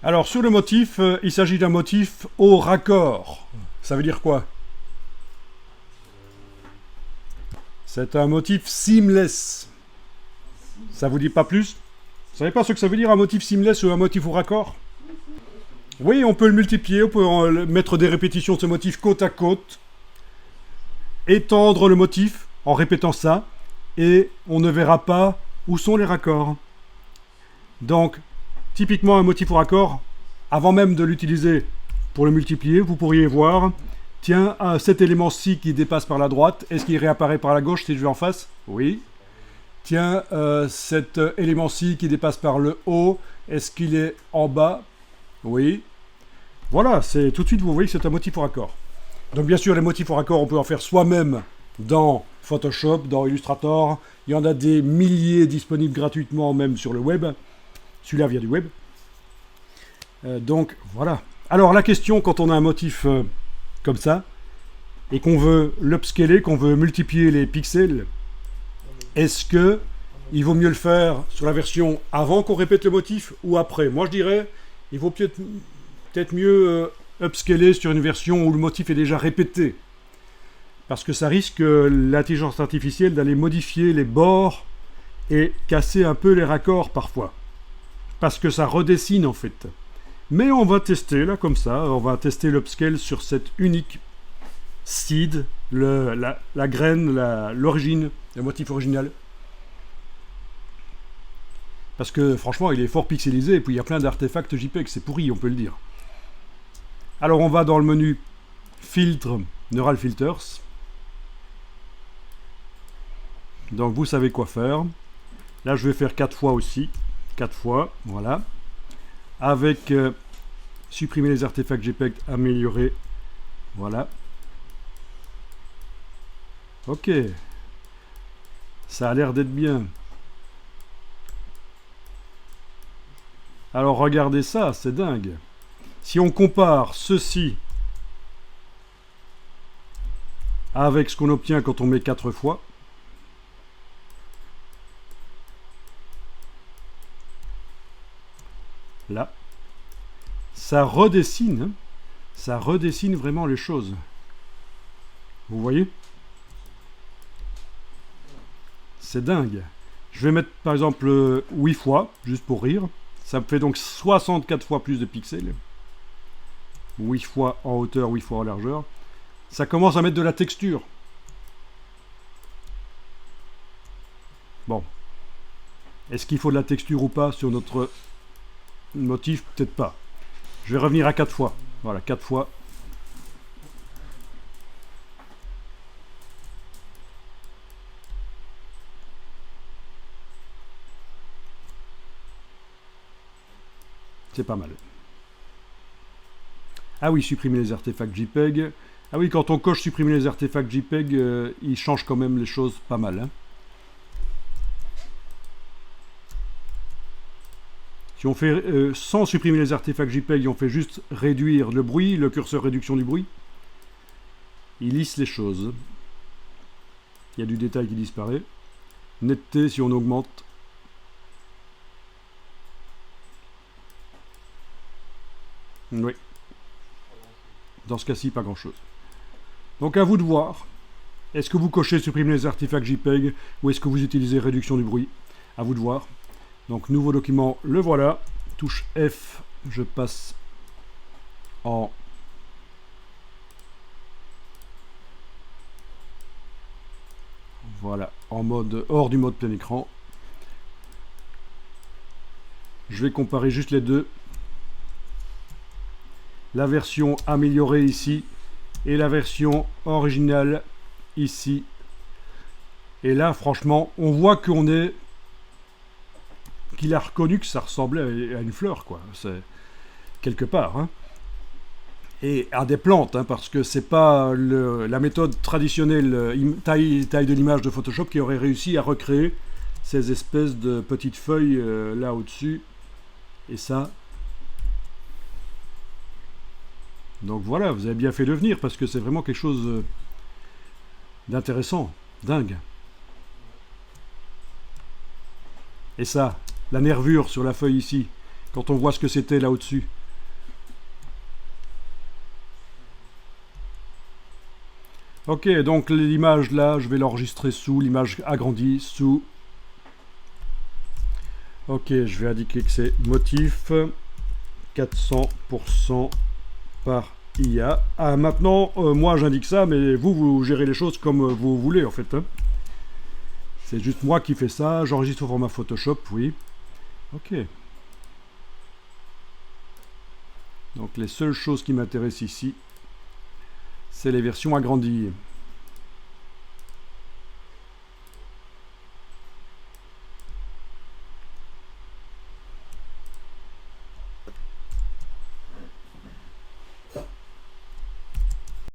Alors sur le motif, il s'agit d'un motif au raccord. Ça veut dire quoi? C'est un motif seamless. Ça vous dit pas plus? Vous savez pas ce que ça veut dire un motif seamless ou un motif au raccord? Oui, on peut le multiplier, on peut mettre des répétitions de ce motif côte à côte, étendre le motif en répétant ça, et on ne verra pas où sont les raccords. Donc, typiquement un motif au raccord, avant même de l'utiliser pour le multiplier, vous pourriez voir, tiens, cet élément-ci qui dépasse par la droite, est-ce qu'il réapparaît par la gauche si je vais en face? Oui. Tiens, cet élément-ci qui dépasse par le haut, est-ce qu'il est en bas? Oui. Voilà, c'est tout de suite, vous voyez que c'est un motif au raccord. Donc bien sûr, les motifs au raccord, on peut en faire soi-même dans Photoshop, dans Illustrator. Il y en a des milliers disponibles gratuitement, même sur le web. Celui-là vient du web. Donc voilà. Alors la question, quand on a un motif comme ça, et qu'on veut l'upscaler, qu'on veut multiplier les pixels, est-ce que il vaut mieux le faire sur la version avant qu'on répète le motif ou après? Moi je dirais, il vaut peut-être mieux upscaler sur une version où le motif est déjà répété. Parce que ça risque l'intelligence artificielle d'aller modifier les bords et casser un peu les raccords parfois. Parce que ça redessine en fait. Mais on va tester là comme ça, on va tester l'upscale sur cette unique seed, la graine, l'origine, le motif original. Parce que franchement il est fort pixelisé et puis il y a plein d'artefacts JPEG, c'est pourri on peut le dire. Alors on va dans le menu filtre, Neural Filters. Donc vous savez quoi faire. Là je vais faire 4 fois aussi. 4 fois, voilà. Avec supprimer les artefacts JPEG, améliorer. Voilà. Ok. Ça a l'air d'être bien. Alors regardez ça, c'est dingue. Si on compare ceci avec ce qu'on obtient quand on met 4 fois, là, ça redessine vraiment les choses. Vous voyez? C'est dingue. Je vais mettre par exemple 8 fois, juste pour rire. Ça me fait donc 64 fois plus de pixels. 8 fois en hauteur, 8 fois en largeur. Ça commence à mettre de la texture. Bon. Est-ce qu'il faut de la texture ou pas sur notre motif? Peut-être pas. Je vais revenir à 4 fois. Voilà, 4 fois. C'est pas mal. Ah oui, supprimer les artefacts JPEG. Ah oui, quand on coche supprimer les artefacts JPEG, il change quand même les choses pas mal. Hein. Si on fait sans supprimer les artefacts JPEG, on fait juste réduire le bruit, le curseur réduction du bruit, il lisse les choses. Il y a du détail qui disparaît. Netteté, si on augmente. Oui. Dans ce cas-ci, pas grand-chose. Donc à vous de voir. Est-ce que vous cochez supprimer les artefacts JPEG ou est-ce que vous utilisez réduction du bruit? À vous de voir. Donc nouveau document, le voilà. Touche F, je passe en voilà, en mode hors du mode plein écran. Je vais comparer juste les deux. La version améliorée ici et la version originale ici. Et là, franchement, on voit qu'il a reconnu que ça ressemblait à une fleur, quoi. C'est quelque part. Hein. Et à des plantes, hein, parce que c'est pas la méthode traditionnelle taille de l'image de Photoshop qui aurait réussi à recréer ces espèces de petites feuilles là au-dessus. Et ça. Donc voilà, vous avez bien fait de venir parce que c'est vraiment quelque chose d'intéressant, dingue. Et ça, la nervure sur la feuille ici, quand on voit ce que c'était là au-dessus. Ok, donc l'image là, je vais l'enregistrer sous, l'image agrandie sous. Ok, je vais indiquer que c'est motif 400% par IA. Ah, maintenant, moi j'indique ça, mais vous gérez les choses comme vous voulez en fait. Hein. C'est juste moi qui fais ça, j'enregistre au format Photoshop, oui. Ok. Donc les seules choses qui m'intéressent ici, c'est les versions agrandies.